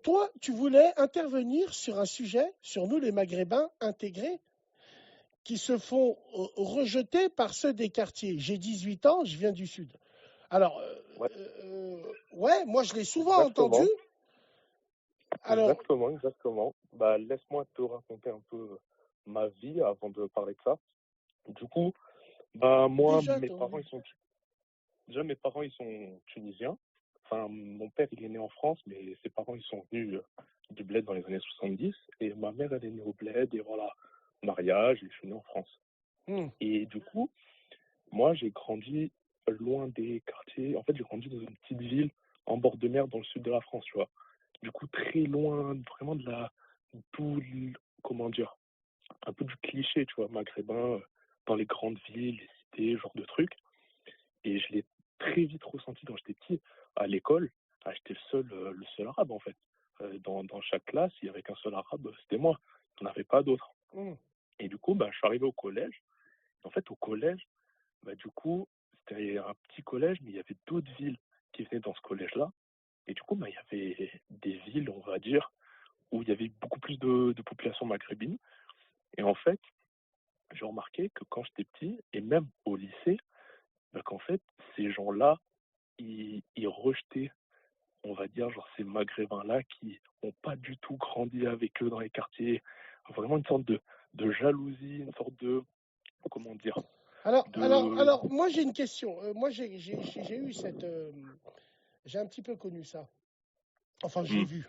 toi, tu voulais intervenir sur un sujet, sur nous les Maghrébins intégrés, qui se font rejeter par ceux des quartiers. J'ai 18 ans, je viens du Sud. Alors, Ouais, ouais, moi je l'ai souvent entendu. exactement, Alors, exactement. Bah, laisse-moi te raconter un peu ma vie avant de parler de ça. Du coup, bah, moi, déjà, toi, déjà, mes parents, ils sont tunisiens. Enfin, mon père, il est né en France, mais ses parents, ils sont venus du bled dans les années 70. Et ma mère, elle est née au bled, et voilà, mariage, et je suis né en France. hmm, Et du coup, moi, j'ai grandi loin des quartiers. En fait, j'ai grandi dans une petite ville en bord de mer dans le sud de la France, tu vois. Du coup, très loin, vraiment de la, tout, comment dire, un peu du cliché, tu vois, maghrébin, dans les grandes villes, les cités, genre de trucs. Et je l'ai très vite ressenti quand j'étais petit. À l'école, j'étais le seul arabe, en fait. Dans chaque classe, il n'y avait qu'un seul arabe, c'était moi. Il n'y en avait pas d'autres. hmm. Et du coup, bah, je suis arrivé au collège. En fait, au collège, bah, du coup, c'était un petit collège, mais il y avait d'autres villes qui venaient dans ce collège-là. Et du coup, bah, il y avait des villes, on va dire, où il y avait beaucoup plus de population maghrébine. Et en fait, j'ai remarqué que quand j'étais petit, et même au lycée, bah, qu'en fait, ces gens-là, ils rejetaient, on va dire, genre ces maghrébins-là qui n'ont pas du tout grandi avec eux dans les quartiers. Vraiment une sorte de jalousie, une sorte de, comment dire, de... Moi j'ai une question. Moi j'ai eu cette, j'ai un petit peu connu ça. Enfin, j'ai Hmm, vu.